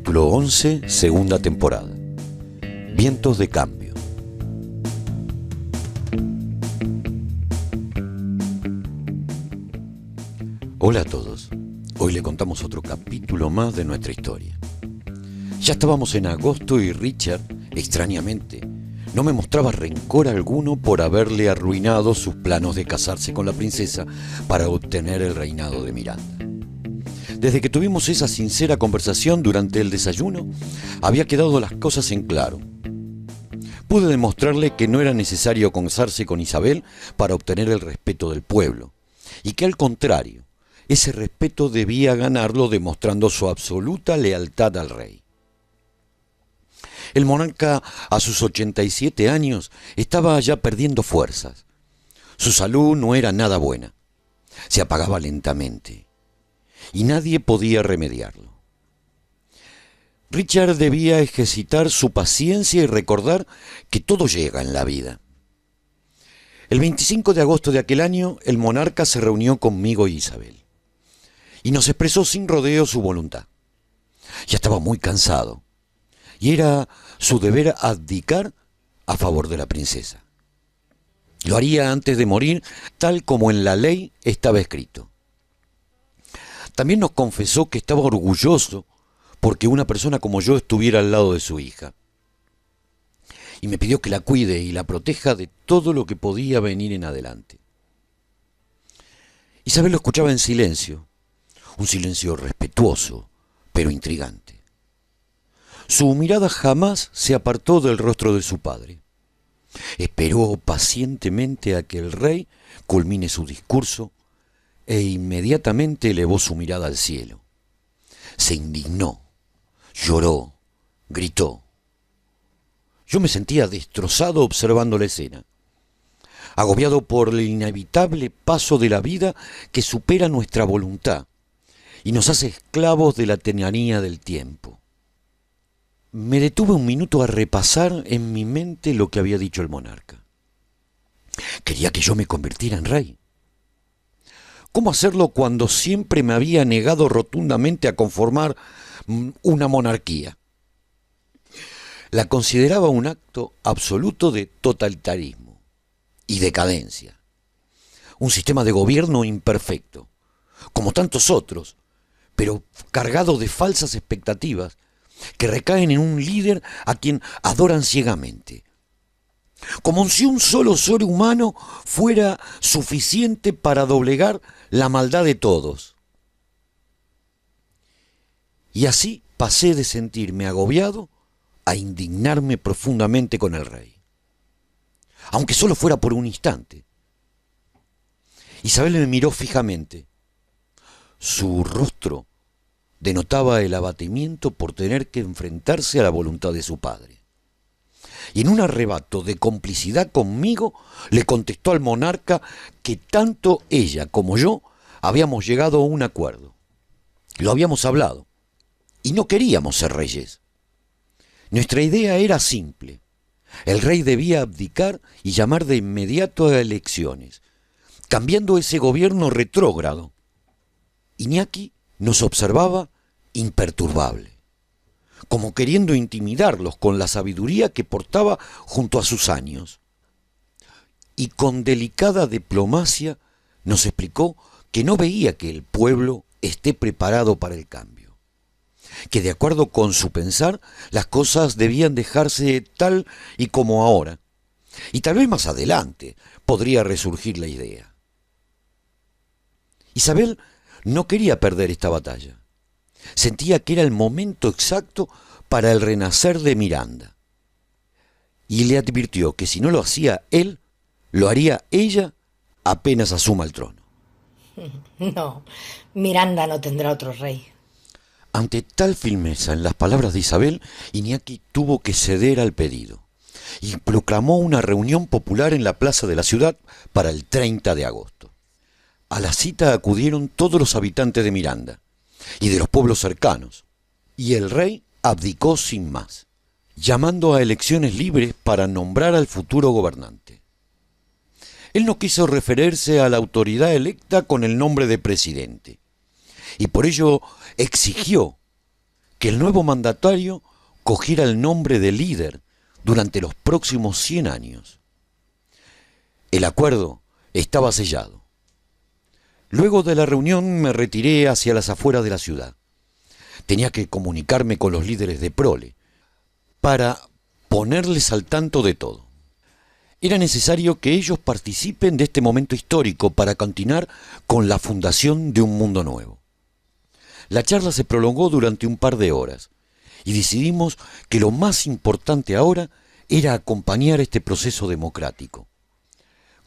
Capítulo 11, segunda temporada. Vientos de cambio. Hola a todos. Hoy le contamos otro capítulo más de nuestra historia. Ya estábamos en agosto y Richard, extrañamente, no me mostraba rencor alguno por haberle arruinado sus planos de casarse con la princesa para obtener el reinado de Miranda. Desde que tuvimos esa sincera conversación durante el desayuno, había quedado las cosas en claro. Pude demostrarle que no era necesario casarse con Isabel para obtener el respeto del pueblo, y que al contrario, ese respeto debía ganarlo demostrando su absoluta lealtad al rey. El monarca, a sus 87 años, estaba ya perdiendo fuerzas. Su salud no era nada buena. Se apagaba lentamente. Y nadie podía remediarlo. Richard debía ejercitar su paciencia y recordar que todo llega en la vida. El 25 de agosto de aquel año, el monarca se reunió conmigo y Isabel, y nos expresó sin rodeo su voluntad. Ya estaba muy cansado, y era su deber abdicar a favor de la princesa. Lo haría antes de morir, tal como en la ley estaba escrito. También nos confesó que estaba orgulloso porque una persona como yo estuviera al lado de su hija. Y me pidió que la cuide y la proteja de todo lo que podía venir en adelante. Isabel lo escuchaba en silencio, un silencio respetuoso, pero intrigante. Su mirada jamás se apartó del rostro de su padre. Esperó pacientemente a que el rey culmine su discurso e inmediatamente elevó su mirada al cielo. Se indignó, lloró, gritó. Yo me sentía destrozado observando la escena, agobiado por el inevitable paso de la vida que supera nuestra voluntad y nos hace esclavos de la tiranía del tiempo. Me detuve un minuto a repasar en mi mente lo que había dicho el monarca. Quería que yo me convirtiera en rey. ¿Cómo hacerlo cuando siempre me había negado rotundamente a conformar una monarquía? La consideraba un acto absoluto de totalitarismo y decadencia. Un sistema de gobierno imperfecto, como tantos otros, pero cargado de falsas expectativas que recaen en un líder a quien adoran ciegamente. Como si un solo ser humano fuera suficiente para doblegar la maldad de todos. Y así pasé de sentirme agobiado a indignarme profundamente con el rey. Aunque solo fuera por un instante. Isabel me miró fijamente. Su rostro denotaba el abatimiento por tener que enfrentarse a la voluntad de su padre. Y en un arrebato de complicidad conmigo, le contestó al monarca que tanto ella como yo habíamos llegado a un acuerdo. Lo habíamos hablado, y no queríamos ser reyes. Nuestra idea era simple. El rey debía abdicar y llamar de inmediato a elecciones, cambiando ese gobierno retrógrado. Iñaki nos observaba imperturbable, como queriendo intimidarlos con la sabiduría que portaba junto a sus años. Y con delicada diplomacia nos explicó que no veía que el pueblo esté preparado para el cambio, que de acuerdo con su pensar las cosas debían dejarse tal y como ahora, y tal vez más adelante podría resurgir la idea. Isabel no quería perder esta batalla. Sentía que era el momento exacto para el renacer de Miranda. Y le advirtió que si no lo hacía él, lo haría ella apenas asuma el trono. No, Miranda no tendrá otro rey. Ante tal firmeza en las palabras de Isabel, Iñaki tuvo que ceder al pedido y proclamó una reunión popular en la plaza de la ciudad para el 30 de agosto. A la cita acudieron todos los habitantes de Miranda y de los pueblos cercanos, y el rey abdicó sin más, llamando a elecciones libres para nombrar al futuro gobernante. Él no quiso referirse a la autoridad electa con el nombre de presidente, y por ello exigió que el nuevo mandatario cogiera el nombre de líder durante los próximos 100 años. El acuerdo estaba sellado. Luego de la reunión me retiré hacia las afueras de la ciudad. Tenía que comunicarme con los líderes de Prole para ponerles al tanto de todo. Era necesario que ellos participen de este momento histórico para continuar con la fundación de un mundo nuevo. La charla se prolongó durante un par de horas y decidimos que lo más importante ahora era acompañar este proceso democrático,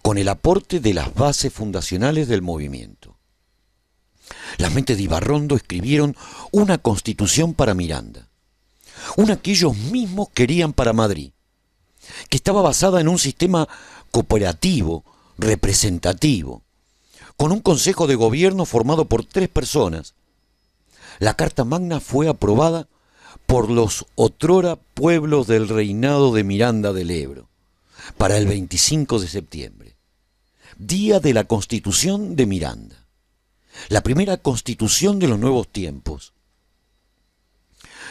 con el aporte de las bases fundacionales del movimiento. Las mentes de Ibarrondo escribieron una constitución para Miranda, una que ellos mismos querían para Madrid, que estaba basada en un sistema cooperativo, representativo, con un consejo de gobierno formado por 3 personas. La Carta Magna fue aprobada por los otrora pueblos del reinado de Miranda del Ebro, para el 25 de septiembre, día de la Constitución de Miranda, la primera constitución de los nuevos tiempos.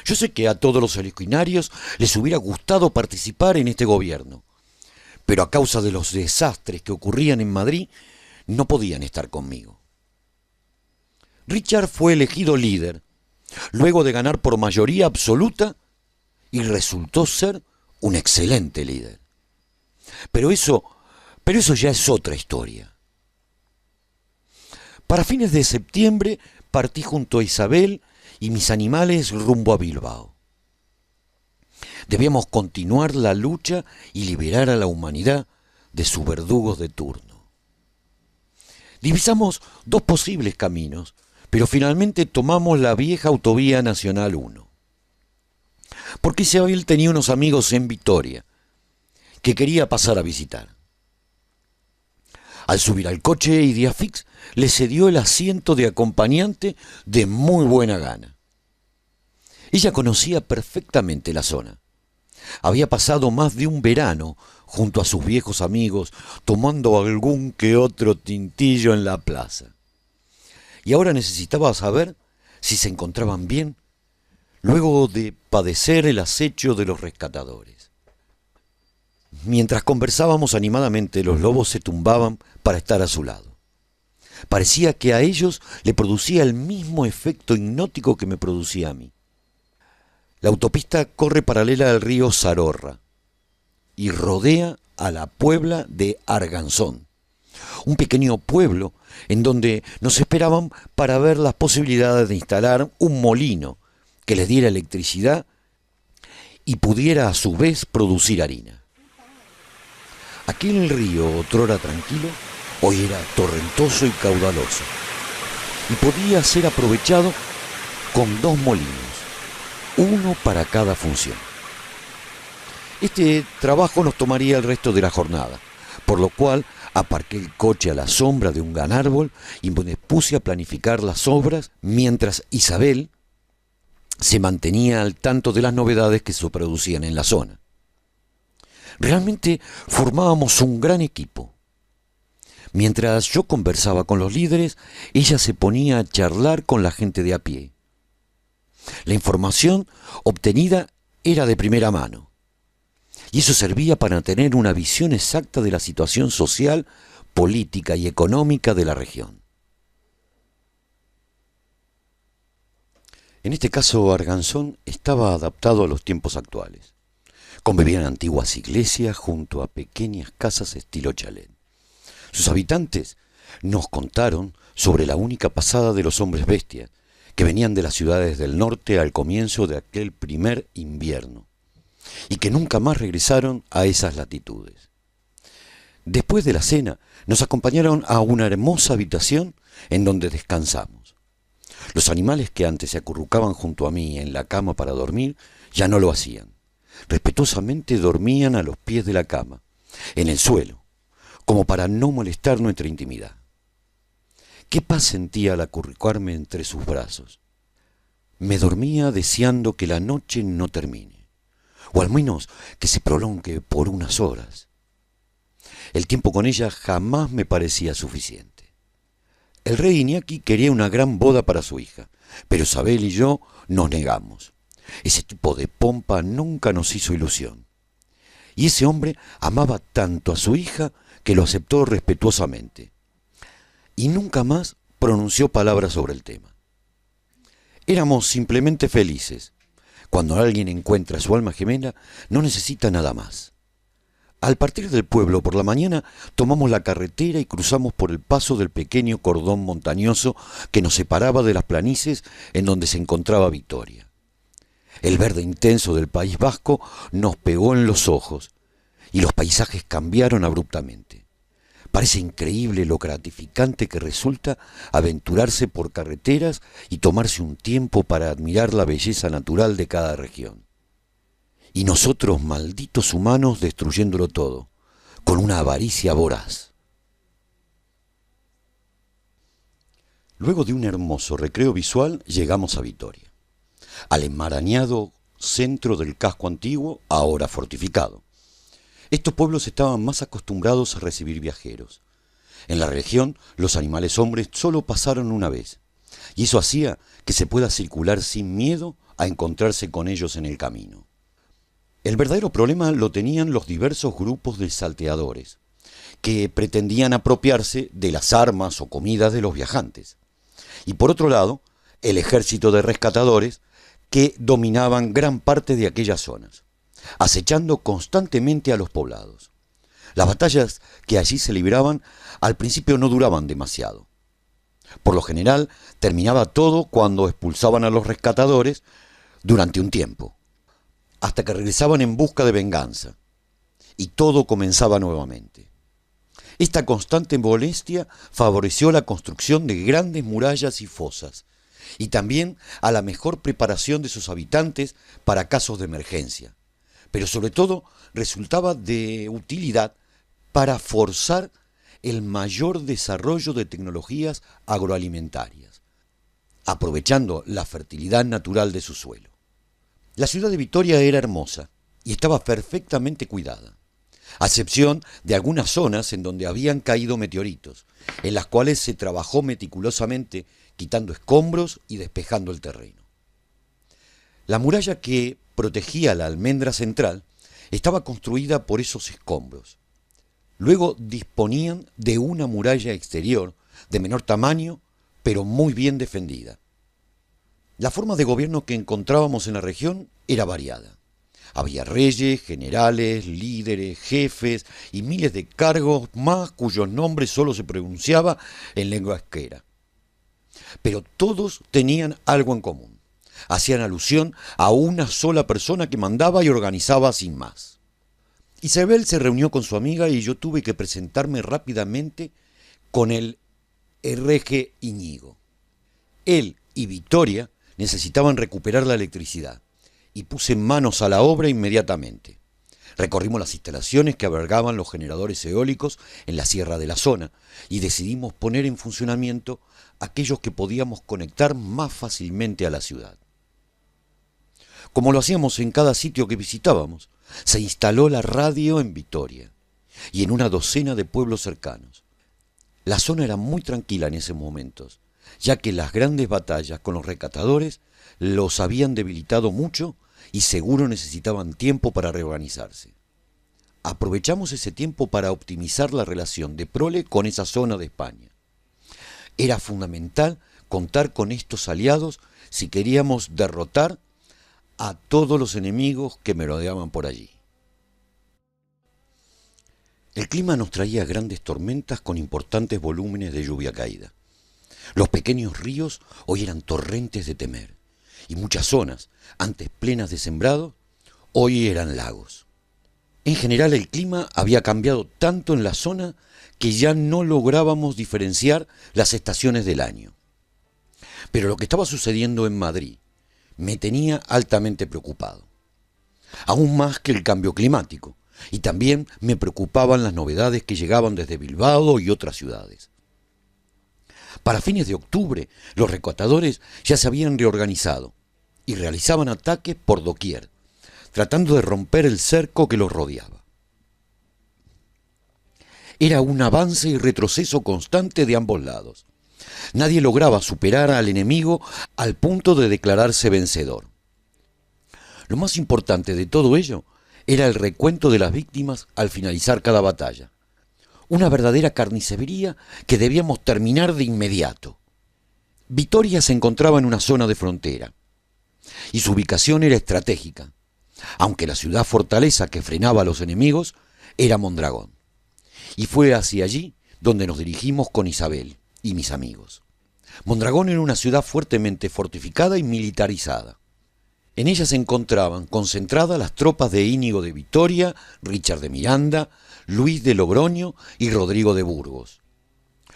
Yo sé que a todos los originarios les hubiera gustado participar en este gobierno, pero a causa de los desastres que ocurrían en Madrid, no podían estar conmigo. Richard fue elegido líder, luego de ganar por mayoría absoluta, y resultó ser un excelente líder. Pero eso ya es otra historia. Para fines de septiembre partí junto a Isabel y mis animales rumbo a Bilbao. Debíamos continuar la lucha y liberar a la humanidad de sus verdugos de turno. Divisamos 2 posibles caminos, pero finalmente tomamos la vieja autovía Nacional 1. Porque Isabel tenía unos amigos en Vitoria que quería pasar a visitar. Al subir al coche, Idiafix le cedió el asiento de acompañante de muy buena gana. Ella conocía perfectamente la zona. Había pasado más de un verano junto a sus viejos amigos, tomando algún que otro tintillo en la plaza. Y ahora necesitaba saber si se encontraban bien, luego de padecer el acecho de los rescatadores. Mientras conversábamos animadamente, los lobos se tumbaban para estar a su lado. Parecía que a ellos le producía el mismo efecto hipnótico que me producía a mí. La autopista corre paralela al río Sarorra y rodea a la Puebla de Arganzón, un pequeño pueblo en donde nos esperaban para ver las posibilidades de instalar un molino que les diera electricidad y pudiera a su vez producir harina. Aquel río, otrora tranquilo, hoy era torrentoso y caudaloso, y podía ser aprovechado con 2 molinos, uno para cada función. Este trabajo nos tomaría el resto de la jornada, por lo cual aparqué el coche a la sombra de un gran árbol y me puse a planificar las obras mientras Isabel se mantenía al tanto de las novedades que se producían en la zona. Realmente formábamos un gran equipo. Mientras yo conversaba con los líderes, ella se ponía a charlar con la gente de a pie. La información obtenida era de primera mano, y eso servía para tener una visión exacta de la situación social, política y económica de la región. En este caso, Arganzón estaba adaptado a los tiempos actuales. Convivían antiguas iglesias junto a pequeñas casas estilo chalet. Sus habitantes nos contaron sobre la única pasada de los hombres bestias que venían de las ciudades del norte al comienzo de aquel primer invierno y que nunca más regresaron a esas latitudes. Después de la cena nos acompañaron a una hermosa habitación en donde descansamos. Los animales que antes se acurrucaban junto a mí en la cama para dormir ya no lo hacían. Respetuosamente dormían a los pies de la cama, en el suelo, como para no molestar nuestra intimidad. Qué paz sentía al acurrucarme entre sus brazos. Me dormía deseando que la noche no termine, o al menos que se prolongue por unas horas. El tiempo con ella jamás me parecía suficiente. El rey Iñaki quería una gran boda para su hija, pero Isabel y yo nos negamos. Ese tipo de pompa nunca nos hizo ilusión. Y ese hombre amaba tanto a su hija que lo aceptó respetuosamente. Y nunca más pronunció palabras sobre el tema. Éramos simplemente felices. Cuando alguien encuentra a su alma gemela, no necesita nada más. Al partir del pueblo por la mañana, tomamos la carretera y cruzamos por el paso del pequeño cordón montañoso que nos separaba de las planicies en donde se encontraba Vitoria. El verde intenso del País Vasco nos pegó en los ojos y los paisajes cambiaron abruptamente. Parece increíble lo gratificante que resulta aventurarse por carreteras y tomarse un tiempo para admirar la belleza natural de cada región. Y nosotros, malditos humanos, destruyéndolo todo, con una avaricia voraz. Luego de un hermoso recreo visual, llegamos a Vitoria, al enmarañado centro del casco antiguo, ahora fortificado. Estos pueblos estaban más acostumbrados a recibir viajeros. En la región, los animales hombres solo pasaron una vez, y eso hacía que se pueda circular sin miedo a encontrarse con ellos en el camino. El verdadero problema lo tenían los diversos grupos de salteadores, que pretendían apropiarse de las armas o comidas de los viajantes. Y por otro lado, el ejército de rescatadores que dominaban gran parte de aquellas zonas, acechando constantemente a los poblados. Las batallas que allí se libraban al principio no duraban demasiado. Por lo general, terminaba todo cuando expulsaban a los rescatadores durante un tiempo, hasta que regresaban en busca de venganza, y todo comenzaba nuevamente. Esta constante molestia favoreció la construcción de grandes murallas y fosas, y también a la mejor preparación de sus habitantes para casos de emergencia, pero sobre todo resultaba de utilidad para forzar el mayor desarrollo de tecnologías agroalimentarias, aprovechando la fertilidad natural de su suelo. La ciudad de Vitoria era hermosa y estaba perfectamente cuidada, a excepción de algunas zonas en donde habían caído meteoritos, en las cuales se trabajó meticulosamente quitando escombros y despejando el terreno. La muralla que protegía la almendra central estaba construida por esos escombros. Luego disponían de una muralla exterior de menor tamaño, pero muy bien defendida. La forma de gobierno que encontrábamos en la región era variada. Había reyes, generales, líderes, jefes y miles de cargos más cuyos nombres solo se pronunciaba en lengua esquera. Pero todos tenían algo en común. Hacían alusión a una sola persona que mandaba y organizaba sin más. Isabel se reunió con su amiga y yo tuve que presentarme rápidamente con el herreje Íñigo. Él y Vitoria necesitaban recuperar la electricidad y puse manos a la obra inmediatamente. Recorrimos las instalaciones que albergaban los generadores eólicos en la sierra de la zona y decidimos poner en funcionamiento aquellos que podíamos conectar más fácilmente a la ciudad. Como lo hacíamos en cada sitio que visitábamos, se instaló la radio en Vitoria y en una docena de pueblos cercanos. La zona era muy tranquila en esos momentos, ya que las grandes batallas con los rescatadores los habían debilitado mucho y seguro necesitaban tiempo para reorganizarse. Aprovechamos ese tiempo para optimizar la relación de prole con esa zona de España. Era fundamental contar con estos aliados si queríamos derrotar a todos los enemigos que merodeaban por allí. El clima nos traía grandes tormentas con importantes volúmenes de lluvia caída. Los pequeños ríos hoy eran torrentes de temer, y muchas zonas, antes plenas de sembrado, hoy eran lagos. En general el clima había cambiado tanto en la zona que ya no lográbamos diferenciar las estaciones del año. Pero lo que estaba sucediendo en Madrid me tenía altamente preocupado, aún más que el cambio climático, y también me preocupaban las novedades que llegaban desde Bilbao y otras ciudades. Para fines de octubre, los rescatadores ya se habían reorganizado y realizaban ataques por doquier, tratando de romper el cerco que los rodeaba. Era un avance y retroceso constante de ambos lados. Nadie lograba superar al enemigo al punto de declararse vencedor. Lo más importante de todo ello era el recuento de las víctimas al finalizar cada batalla. Una verdadera carnicería que debíamos terminar de inmediato. Vitoria se encontraba en una zona de frontera y su ubicación era estratégica, aunque la ciudad fortaleza que frenaba a los enemigos era Mondragón. Y fue hacia allí donde nos dirigimos con Isabel y mis amigos. Mondragón era una ciudad fuertemente fortificada y militarizada. En ella se encontraban concentradas las tropas de Íñigo de Vitoria, Richard de Miranda, Luis de Logroño y Rodrigo de Burgos,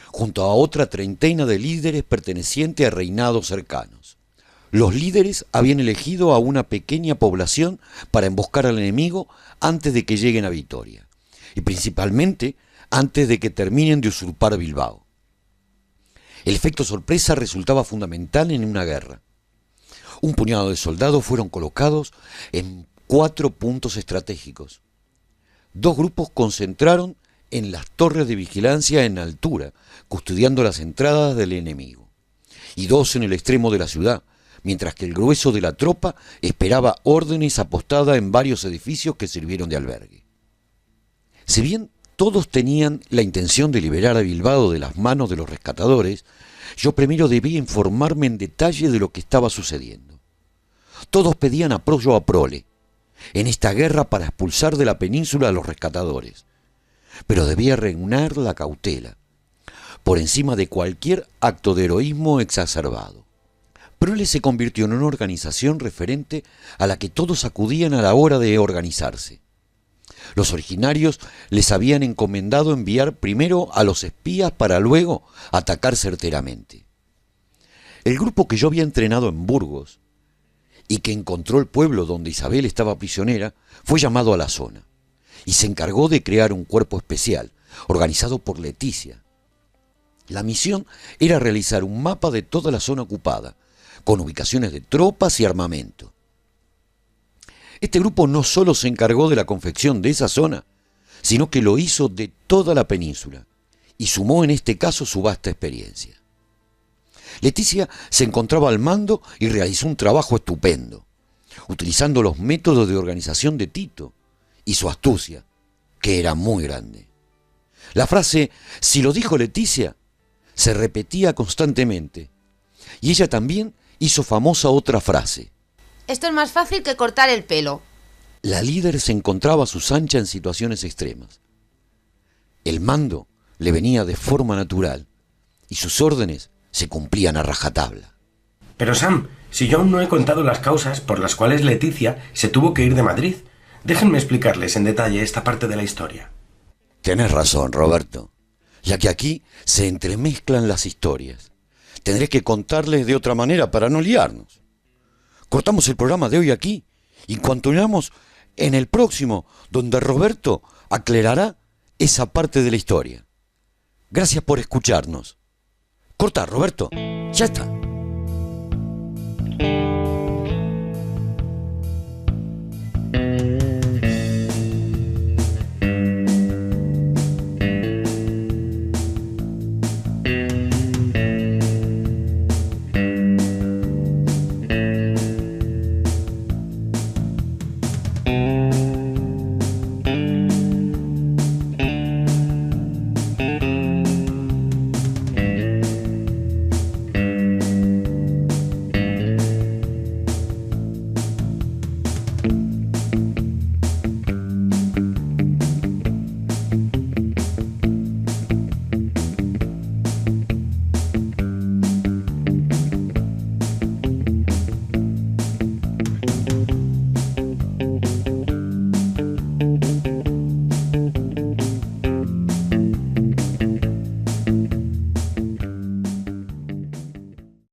junto a otra treintena de líderes pertenecientes a reinados cercanos. Los líderes habían elegido a una pequeña población para emboscar al enemigo antes de que lleguen a Vitoria, y principalmente antes de que terminen de usurpar Bilbao. El efecto sorpresa resultaba fundamental en una guerra. Un puñado de soldados fueron colocados en 4 puntos estratégicos. 2 grupos concentraron en las torres de vigilancia en altura, custodiando las entradas del enemigo, y 2 en el extremo de la ciudad, mientras que el grueso de la tropa esperaba órdenes apostada en varios edificios que sirvieron de albergue. Si bien todos tenían la intención de liberar a Bilbao de las manos de los rescatadores, yo primero debía informarme en detalle de lo que estaba sucediendo. Todos pedían apoyo a Prole en esta guerra para expulsar de la península a los rescatadores, pero debía reinar la cautela, por encima de cualquier acto de heroísmo exacerbado. Prole se convirtió en una organización referente a la que todos acudían a la hora de organizarse. Los originarios les habían encomendado enviar primero a los espías para luego atacar certeramente. El grupo que yo había entrenado en Burgos y que encontró el pueblo donde Isabel estaba prisionera fue llamado a la zona y se encargó de crear un cuerpo especial organizado por Leticia. La misión era realizar un mapa de toda la zona ocupada con ubicaciones de tropas y armamento. Este grupo no solo se encargó de la confección de esa zona, sino que lo hizo de toda la península y sumó en este caso su vasta experiencia. Leticia se encontraba al mando y realizó un trabajo estupendo, utilizando los métodos de organización de Tito y su astucia, que era muy grande. La frase «si lo dijo Leticia» se repetía constantemente, y ella también hizo famosa otra frase. Esto es más fácil que cortar el pelo. La líder se encontraba a sus anchas en situaciones extremas. El mando le venía de forma natural y sus órdenes se cumplían a rajatabla. Pero Sam, si yo aún no he contado las causas por las cuales Leticia se tuvo que ir de Madrid, déjenme explicarles en detalle esta parte de la historia. Tenés razón, Roberto, ya que aquí se entremezclan las historias. Tendré que contarles de otra manera para no liarnos. Cortamos el programa de hoy aquí y continuamos en el próximo, donde Roberto aclarará esa parte de la historia. Gracias por escucharnos. Corta, Roberto. Ya está.